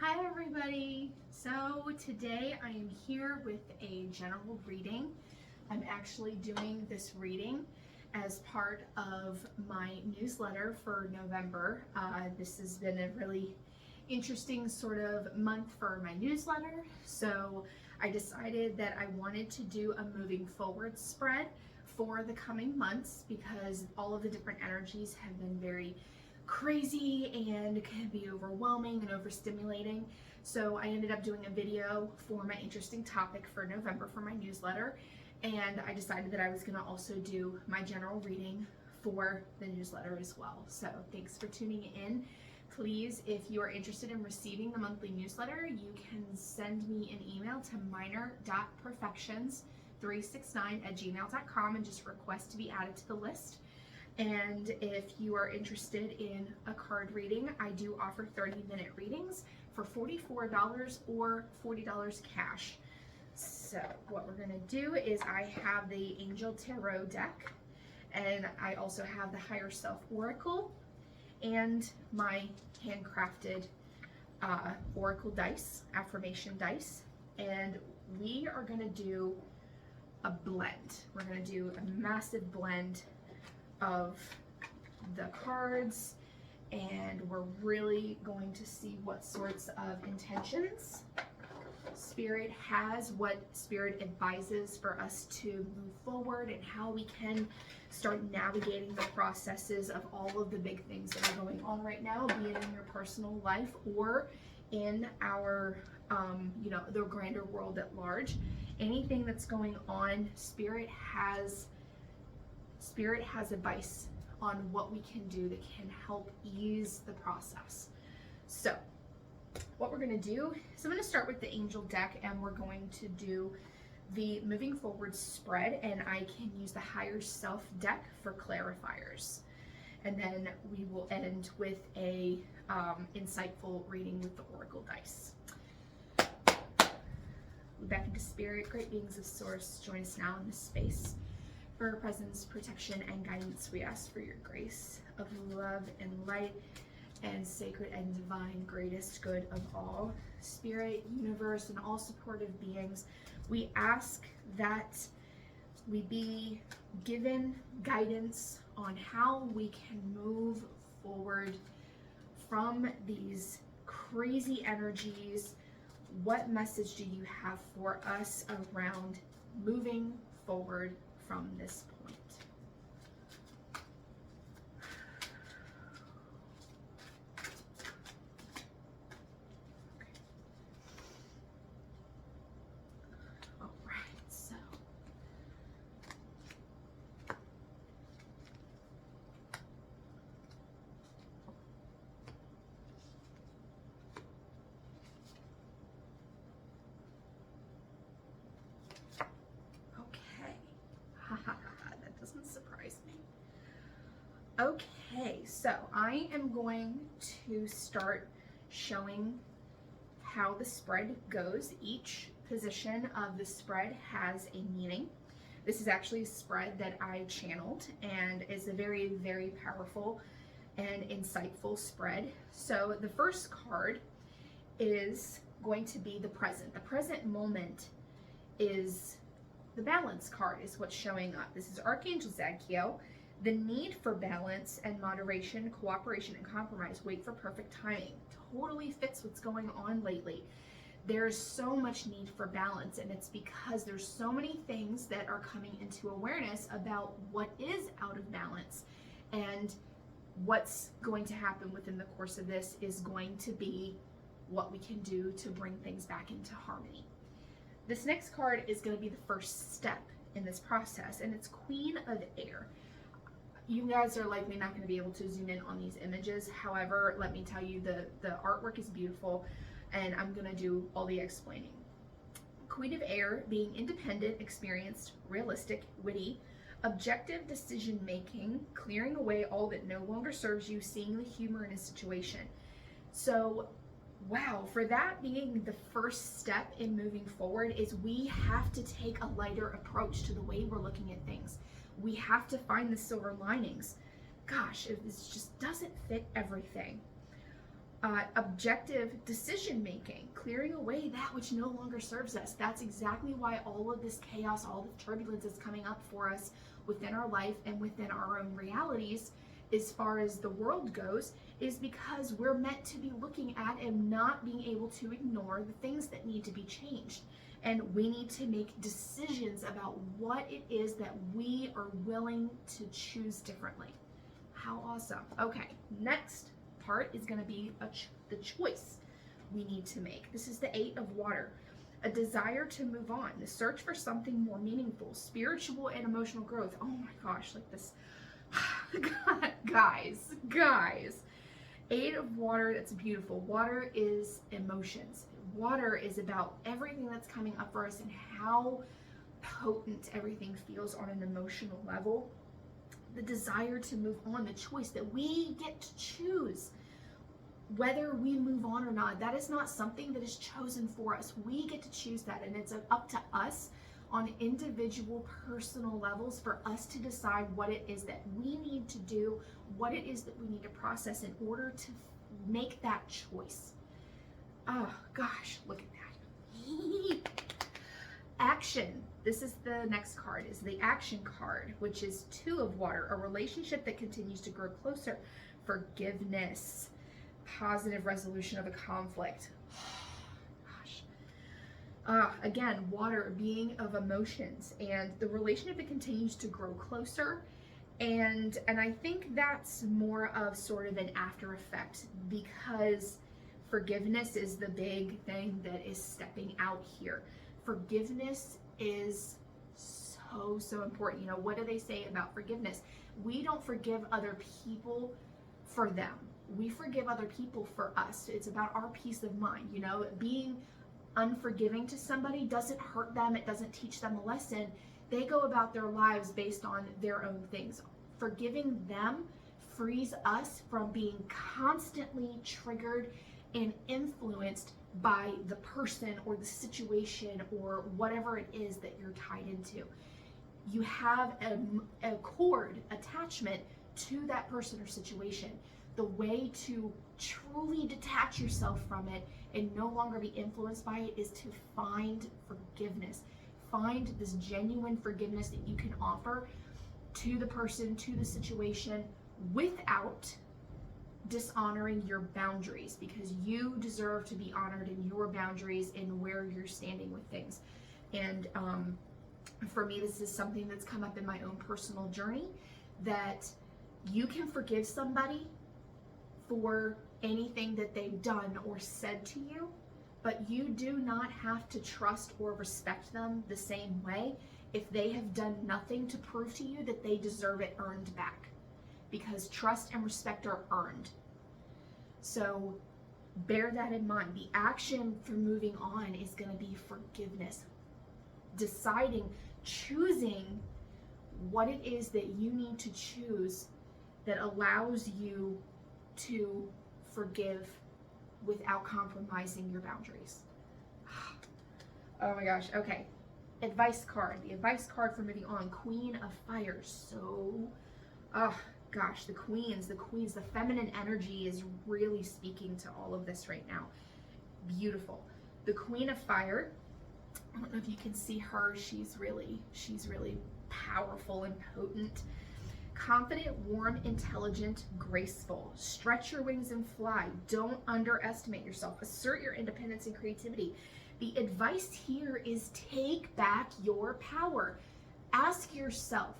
Hi everybody! So today I am here with a general reading. I'm actually doing this reading as part of my newsletter for November. This has been a really interesting sort of month for my newsletter, so I decided that I wanted to do a moving forward spread for the coming months because all of the different energies have been very crazy and can be overwhelming and overstimulating. So I ended up doing a video for my interesting topic for November for my newsletter, and I decided that I was going to also do my general reading for the newsletter as well. So thanks for tuning in. Please, if you are interested in receiving the monthly newsletter, you can send me an email to minor.perfections369@gmail.com and just request to be added to the list. And if you are interested in a card reading, I do offer 30-minute readings for $44 or $40 cash. So what we're going to do is I have the Angel Tarot deck, and I also have the Higher Self Oracle and my handcrafted Oracle dice, affirmation dice. And we are going to do a blend. We're going to do a massive blend of the cards, and we're really going to see what sorts of intentions Spirit has, what Spirit advises for us to move forward, and how we can start navigating the processes of all of the big things that are going on right now, be it in your personal life or in our the grander world at large. Anything that's going on, Spirit has advice on what we can do that can help ease the process. So what we're going to do is I'm going to start with the Angel deck, and we're going to do the moving forward spread, and I can use the Higher Self deck for clarifiers. And then we will end with a insightful reading with the Oracle dice. Back into Spirit, great beings of Source, join us now in this space. For our presence, protection, and guidance, we ask for your grace of love and light and sacred and divine greatest good of all. Spirit, universe, and all supportive beings, we ask that we be given guidance on how we can move forward from these crazy energies. What message do you have for us around moving forward from this point? All right, so that doesn't surprise me. Okay, so I am going to start showing how the spread goes. Each position of the spread has a meaning. This is actually a spread that I channeled, and is a very, very powerful and insightful spread. So the first card is going to be the present. The present moment is the balance card, is what's showing up. This is Archangel Zadkiel. The need for balance and moderation, cooperation, and compromise. Wait for perfect timing. Totally fits what's going on lately. There's so much need for balance, and it's because there's so many things that are coming into awareness about what is out of balance, and what's going to happen within the course of this is going to be what we can do to bring things back into harmony. This next card is going to be the first step in this process, and it's Queen of Air. You guys are likely not going to be able to zoom in on these images. However, let me tell you, the artwork is beautiful, and I'm going to do all the explaining. Queen of Air being independent, experienced, realistic, witty, objective decision making, clearing away all that no longer serves you, seeing the humor in a situation. So wow, for that being the first step in moving forward, is we have to take a lighter approach to the way we're looking at things. We have to find the silver linings. Gosh, if this just doesn't fit everything. Objective decision making, clearing away that which no longer serves us. That's exactly why all of this chaos, all the turbulence is coming up for us within our life and within our own realities as far as the world goes, is because we're meant to be looking at and not being able to ignore the things that need to be changed. And we need to make decisions about what it is that we are willing to choose differently. How awesome. Okay, next part is going to be the choice we need to make. This is the 8 of Water. A desire to move on, the search for something more meaningful, spiritual and emotional growth. Oh my gosh, like this. guys. 8 of Water, that's beautiful. Water is emotions. Water is about everything that's coming up for us and how potent everything feels on an emotional level. The desire to move on, the choice that we get to choose whether we move on or not. That is not something that is chosen for us. We get to choose that, and it's up to us on individual personal levels for us to decide what it is that we need to do, what it is that we need to process in order to make that choice. Oh gosh, look at that. Action. This is the next card, is the action card, which is 2 of Water, a relationship that continues to grow closer. Forgiveness, positive resolution of a conflict. Again, water being of emotions, and the relationship that continues to grow closer. And I think that's more of sort of an after effect, because forgiveness is the big thing that is stepping out here. Forgiveness is so important. You know, what do they say about forgiveness? We don't forgive other people for them. We forgive other people for us. It's about our peace of mind. You know, being unforgiving to somebody doesn't hurt them. It doesn't teach them a lesson. They go about their lives based on their own things. Forgiving them frees us from being constantly triggered and influenced by the person or the situation or whatever it is that you're tied into. You have a cord attachment to that person or situation. The way to truly detach yourself from it and no longer be influenced by it is to find forgiveness. Find this genuine forgiveness that you can offer to the person, to the situation, without dishonoring your boundaries, because you deserve to be honored in your boundaries and where you're standing with things. And for me, this is something that's come up in my own personal journey, that you can forgive somebody for anything that they've done or said to you, but you do not have to trust or respect them the same way if they have done nothing to prove to you that they deserve it earned back, because trust and respect are earned. So bear that in mind. The action for moving on is going to be forgiveness. Deciding, choosing what it is that you need to choose that allows you to forgive without compromising your boundaries. Oh my gosh, okay. Advice card, the advice card for moving on, Queen of Fire. So, gosh, the queens, the feminine energy is really speaking to all of this right now. Beautiful. The Queen of Fire, I don't know if you can see her, she's really powerful and potent. Confident, warm, intelligent, graceful. Stretch your wings and fly. Don't underestimate yourself. Assert your independence and creativity. The advice here is take back your power. Ask yourself,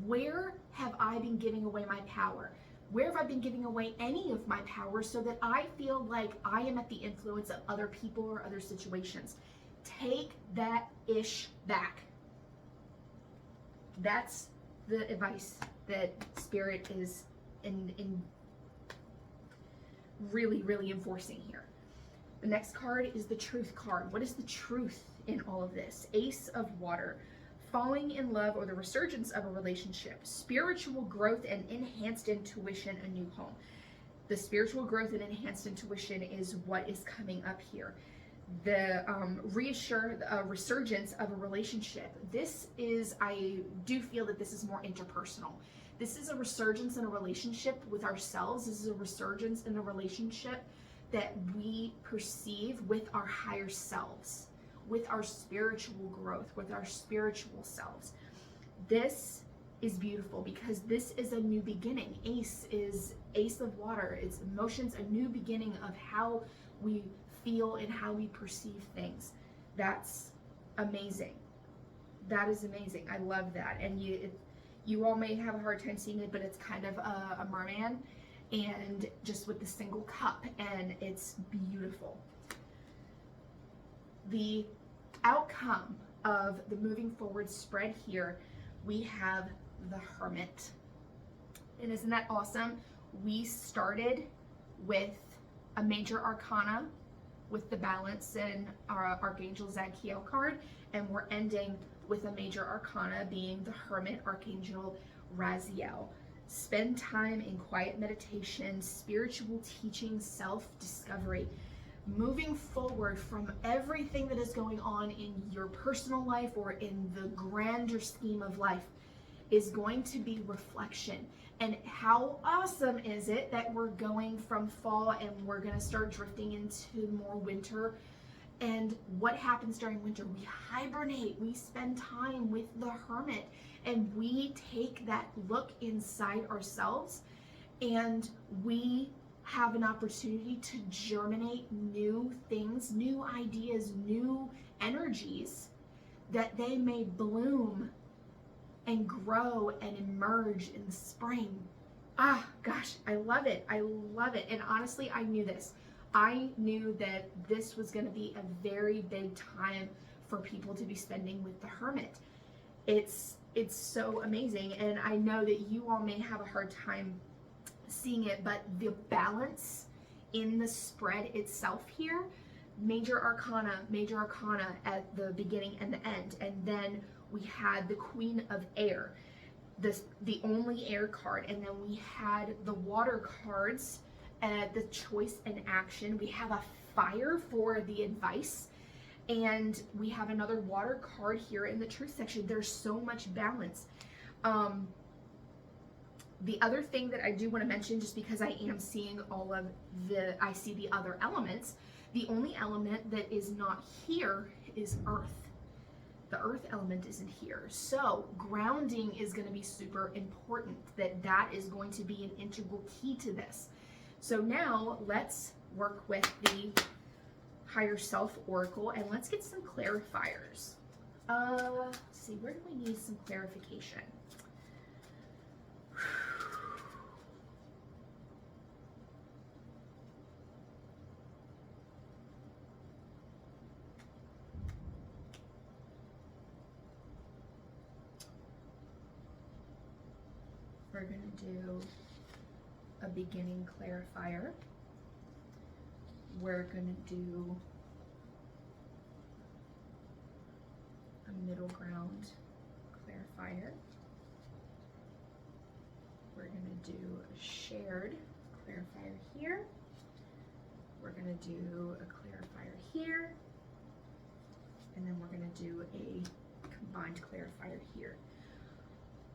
where have I been giving away my power? Where have I been giving away any of my power so that I feel like I am at the influence of other people or other situations? Take that ish back. That's the advice that Spirit is in really enforcing here. The next card is the Truth card. What is the truth in all of this? Ace of Water. Falling in love or the resurgence of a relationship. Spiritual growth and enhanced intuition, a new home. The spiritual growth and enhanced intuition is what is coming up here. The resurgence of a relationship. This is, I do feel that this is more interpersonal. This is a resurgence in a relationship with ourselves. This is a resurgence in a relationship that we perceive with our higher selves, with our spiritual growth, with our spiritual selves. This is beautiful because this is a new beginning. Ace is ace of water. It's emotions, a new beginning of how we feel and how we perceive things. That's amazing. That is amazing. I love that. And you all may have a hard time seeing it, but it's kind of a merman, and just with the single cup, and it's beautiful. The outcome of the moving forward spread here, we have the Hermit. And isn't that awesome? We started with a major arcana with the Balance and our Archangel Zadkiel card, and we're ending with a major arcana being the Hermit, Archangel Raziel. Spend time in quiet meditation, spiritual teaching, self-discovery. Moving forward from everything that is going on in your personal life or in the grander scheme of life is going to be reflection. And how awesome is it that we're going from fall and we're going to start drifting into more winter. And what happens during winter? We hibernate, we spend time with the Hermit, and we take that look inside ourselves, and we have an opportunity to germinate new things, new ideas, new energies, that they may bloom and grow and emerge in the spring. Ah, gosh, I love it. I love it. And honestly, I knew this. I knew that this was going to be a very big time for people to be spending with the Hermit. It's so amazing, and I know that you all may have a hard time seeing it, but the balance in the spread itself here, major arcana at the beginning and the end, and then we had the Queen of Air, the only air card, and then we had the water cards, the choice and action. We have a fire for the advice, and we have another water card here in the truth section. There's so much balance. The other thing that I do want to mention, just because I am seeing I see the other elements, the only element that is not here is earth. The earth element isn't here. So grounding is going to be super important, that is going to be an integral key to this. So now let's work with the Higher Self Oracle, and let's get some clarifiers. Let's see, where do we need some clarification? We're going to do a beginning clarifier. We're going to do a middle ground clarifier. We're going to do a shared clarifier here. We're going to do a clarifier here. And then we're going to do a combined clarifier here.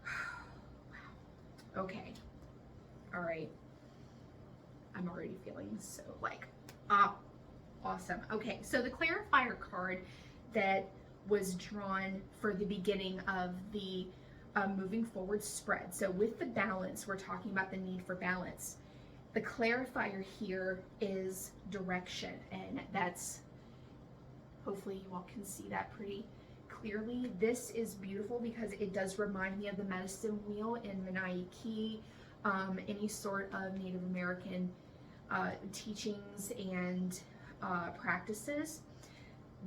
Wow. Okay. All right. I'm already feeling so awesome. Okay, so the clarifier card that was drawn for the beginning of the moving forward spread. So with the balance, we're talking about the need for balance. The clarifier here is direction, and that's, hopefully you all can see that pretty clearly. This is beautiful because it does remind me of the medicine wheel in Menai Key, any sort of Native American teachings and practices.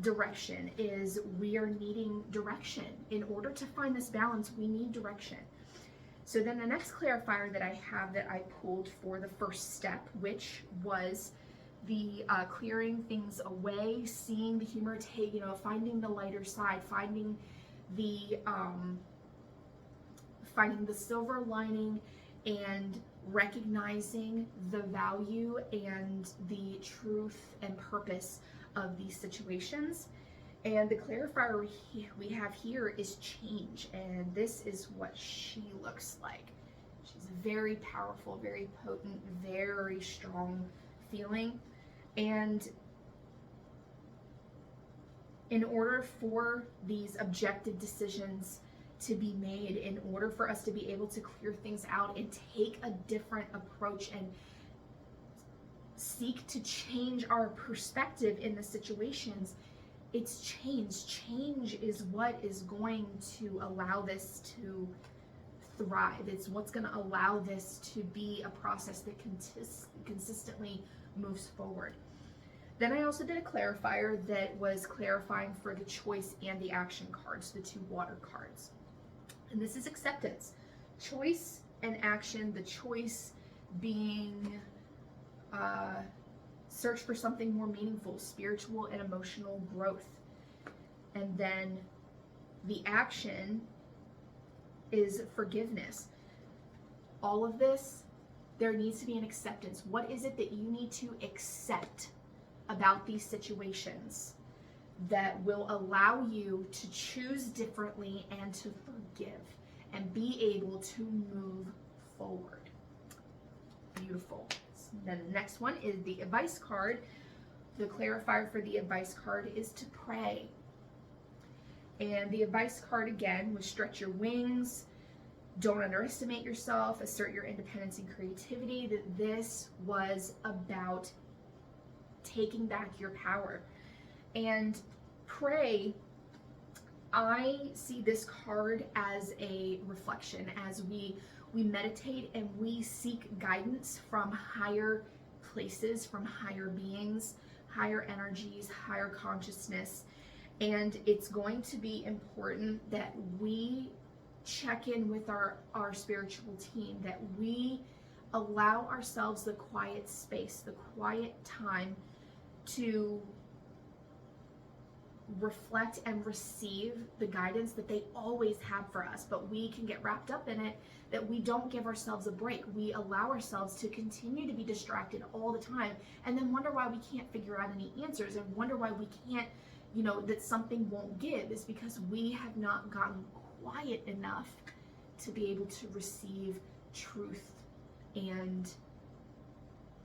Direction is, we are needing direction. In order to find this balance, we need direction. So then the next clarifier that I have that I pulled for the first step, which was the clearing things away, seeing the humor, finding the lighter side, finding the silver lining, and recognizing the value and the truth and purpose of these situations. And the clarifier we have here is change, and this is what she looks like. She's very powerful, very potent, very strong feeling. And in order for these objective decisions to be made, in order for us to be able to clear things out and take a different approach and seek to change our perspective in the situations, it's change. Change is what is going to allow this to thrive. It's what's going to allow this to be a process that consistently moves forward. Then I also did a clarifier that was clarifying for the choice and the action cards, the two water cards. And this is acceptance. Choice and action, the choice being search for something more meaningful, spiritual and emotional growth. And then the action is forgiveness. All of this, there needs to be an acceptance. What is it that you need to accept about these situations that will allow you to choose differently and to forgive and be able to move forward? Beautiful. Then the next one is the advice card. The clarifier for the advice card is to pray. And the advice card again was stretch your wings, don't underestimate yourself, assert your independence and creativity. That this was about taking back your power. And pray, I see this card as a reflection, as we meditate and we seek guidance from higher places, from higher beings, higher energies, higher consciousness. And it's going to be important that we check in with our spiritual team, that we allow ourselves the quiet space, the quiet time to reflect and receive the guidance that they always have for us. But we can get wrapped up in it, that we don't give ourselves a break. We allow ourselves to continue to be distracted all the time and then wonder why we can't figure out any answers and wonder why we can't, that something won't give, is because we have not gotten quiet enough to be able to receive truth and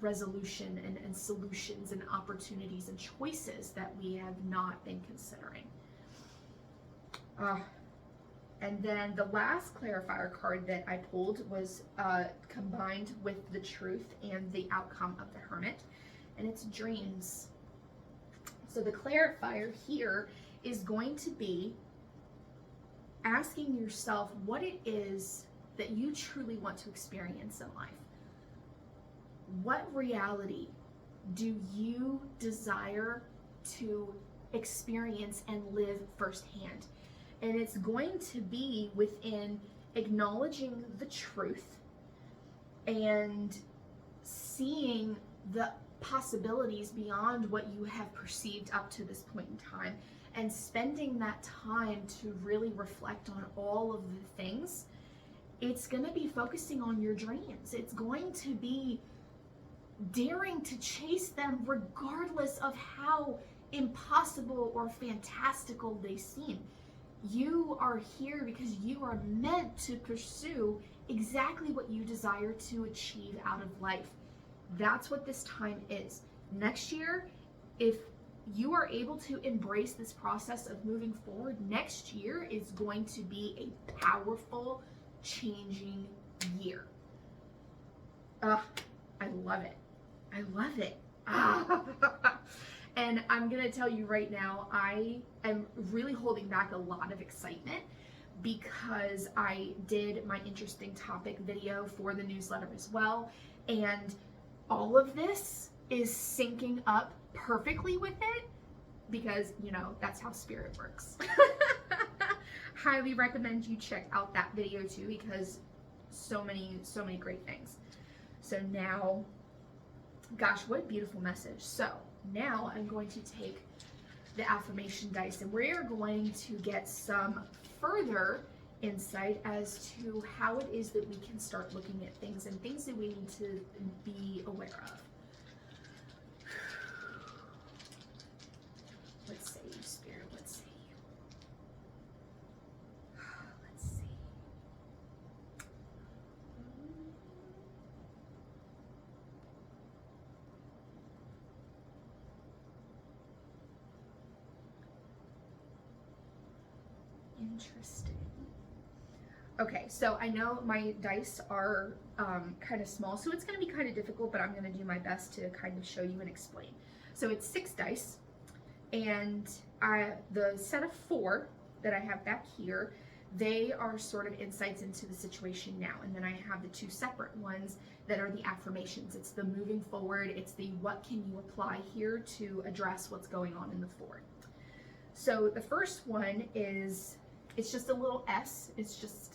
resolution and solutions and opportunities and choices that we have not been considering. And then the last clarifier card that I pulled was combined with the truth and the outcome of the Hermit, and it's dreams. So the clarifier here is going to be asking yourself what it is that you truly want to experience in life. What reality do you desire to experience and live firsthand? And it's going to be within acknowledging the truth and seeing the possibilities beyond what you have perceived up to this point in time, and spending that time to really reflect on all of the things. It's going to be focusing on your dreams. It's going to be daring to chase them regardless of how impossible or fantastical they seem. You are here because you are meant to pursue exactly what you desire to achieve out of life. That's what this time is. Next year, if you are able to embrace this process of moving forward, next year is going to be a powerful, changing year. I love it. I love it. And I'm going to tell you right now, I am really holding back a lot of excitement because I did my interesting topic video for the newsletter as well. And all of this is syncing up perfectly with it because, that's how spirit works. Highly recommend you check out that video too, because so many great things. So now, gosh, what a beautiful message. So now I'm going to take the affirmation dice and we're going to get some further insight as to how it is that we can start looking at things and things that we need to be aware of. Let's say you, Spirit, let's say you. Let's see. Interesting. Okay, so I know my dice are kind of small, so it's going to be kind of difficult, but I'm going to do my best to kind of show you and explain. So it's 6 dice, and the set of 4 that I have back here, they are sort of insights into the situation now. And then I have the 2 separate ones that are the affirmations. It's the moving forward, it's the what can you apply here to address what's going on in the forward. So the first one is, it's just a little S, it's just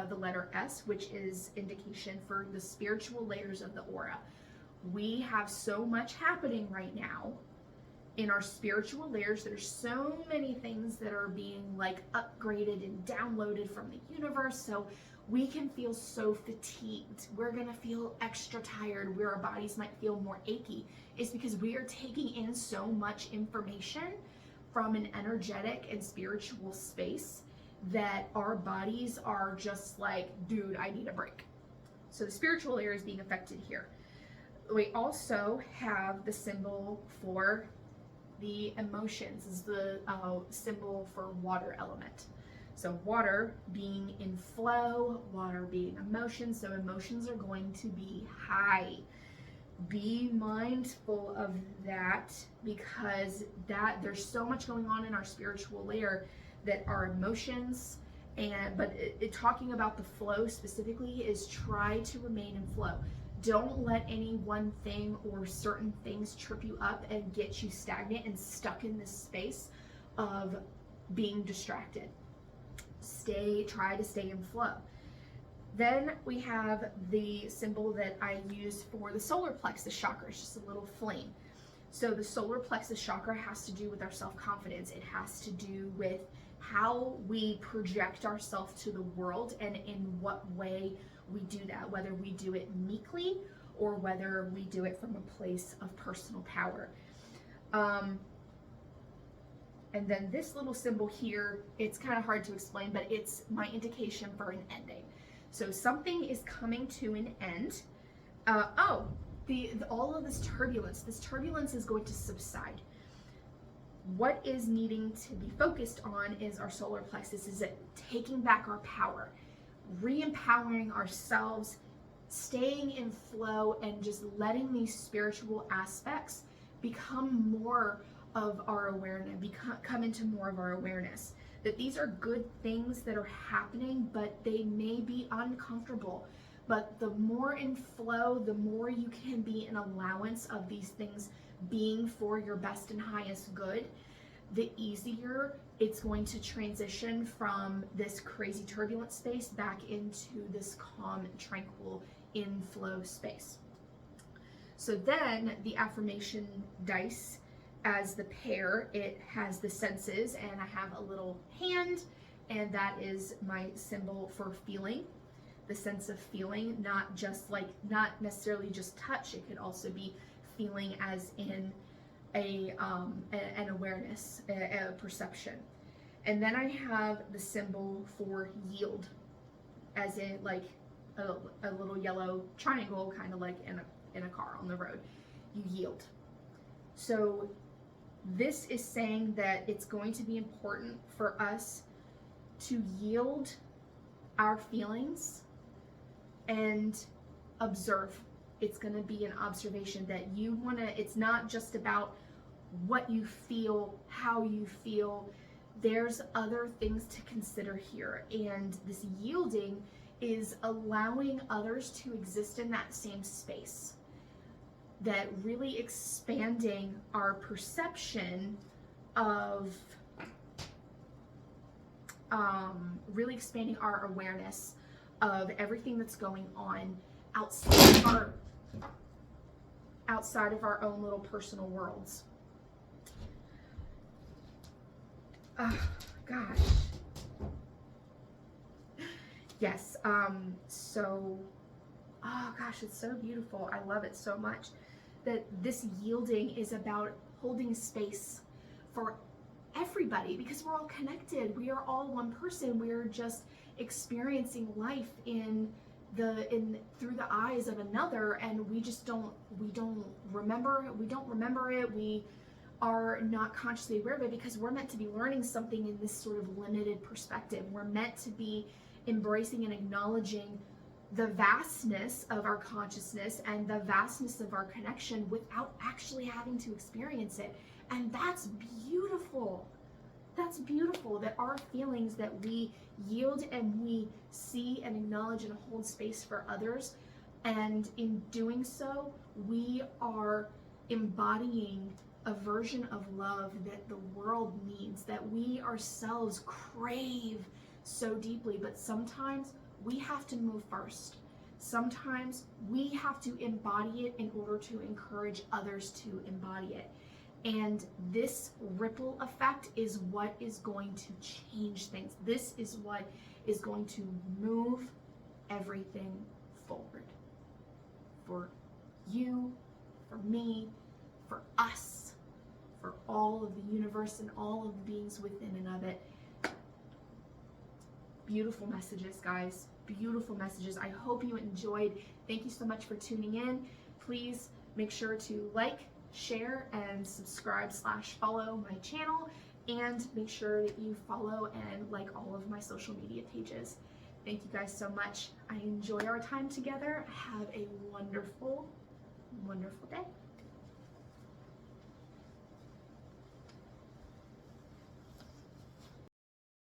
the letter S, which is indication for the spiritual layers of the aura. We have so much happening right now in our spiritual layers. There's so many things that are being like upgraded and downloaded from the universe, so we can feel so fatigued. We're gonna feel extra tired, where our bodies might feel more achy. It's because we are taking in so much information from an energetic and spiritual space that our bodies are just like, dude, I need a break. So the spiritual layer is being affected here. We also have the symbol for the emotions, is the symbol for water element. So water being in flow, water being emotion, so emotions are going to be high. Be mindful of that, because there's so much going on in our spiritual layer that our emotions, but talking about the flow specifically, is try to remain in flow. Don't let any one thing or certain things trip you up and get you stagnant and stuck in this space of being distracted. Try to stay in flow. Then we have the symbol that I use for the solar plexus chakra. It's just a little flame. So the solar plexus chakra has to do with our self-confidence. It has to do with how we project ourselves to the world and in what way we do that, whether we do it meekly or whether we do it from a place of personal power. And then this little symbol here, it's kind of hard to explain, but it's my indication for an ending. So something is coming to an end. All of this turbulence is going to subside. What is needing to be focused on is our solar plexus, is it taking back our power, re-empowering ourselves, staying in flow, and just letting these spiritual aspects become more of our awareness, come into more of our awareness. That these are good things that are happening, but they may be uncomfortable. But the more in flow, the more you can be in allowance of these things being for your best and highest good, the easier it's going to transition from this crazy turbulent space back into this calm, tranquil, in flow space. So then the affirmation dice, as the pair, it has the senses, and I have a little hand, and that is my symbol for feeling. The sense of feeling, not necessarily just touch. It could also be feeling as in an awareness, a perception. And then I have the symbol for yield, as in like a little yellow triangle, kind of like in a car on the road. You yield. So this is saying that it's going to be important for us to yield our feelings and observe. It's going to be an observation that you want to, it's not just about what you feel, how you feel. There's other things to consider here. And this yielding is allowing others to exist in that same space. That really expanding our perception of, really expanding our awareness of everything that's going on outside of our own little personal worlds. Oh, gosh. Yes, so, oh gosh, it's so beautiful. I love it so much. That this yielding is about holding space for everybody, because we're all connected. We are all one person. We're just experiencing life through the eyes of another, and we don't remember it. We are not consciously aware of it, because we're meant to be learning something in this sort of limited perspective. We're meant to be embracing and acknowledging the vastness of our consciousness and the vastness of our connection without actually having to experience it. And that's beautiful. That's beautiful, that our feelings, that we yield and we see and acknowledge and hold space for others. And in doing so, we are embodying a version of love that the world needs, that we ourselves crave so deeply. But sometimes we have to move first. Sometimes we have to embody it in order to encourage others to embody it. And this ripple effect is what is going to change things. This is what is going to move everything forward. For you, for me, for us, for all of the universe and all of the beings within and of it. Beautiful messages, guys. Beautiful messages. I hope you enjoyed. Thank you so much for tuning in. Please make sure to like, share, and subscribe/follow my channel, and make sure that you follow and like all of my social media pages. Thank you guys so much. I enjoy our time together. Have a wonderful, wonderful day.